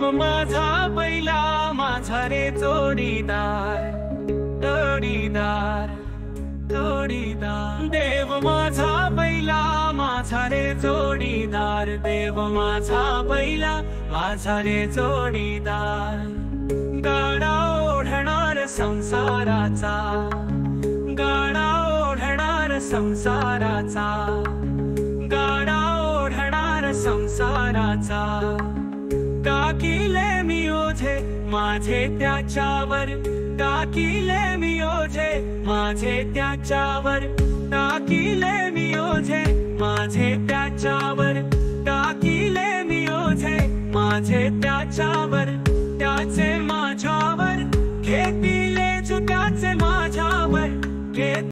देव माझा बैला माझा रे जोडीदार जोडीदार जोडीदार देव माझा बैला माझा रे जोडीदार देव माझा बैला माझा रे जोडीदार गाडा ओढणार संसाराचा गाडा ओढणार संसाराचा गाडा ओढणार संसाराचा टाकीले मी ओझे माझे त्याच्यावर टाकीले मी ओझे माझे त्याच्यावर टाकीले मी ओझे माझे त्याच्यावर टाकीले मी ओझे माझे त्याच्यावर त्याचे माझ्यावर घेतीले त्याचे माझ्यावर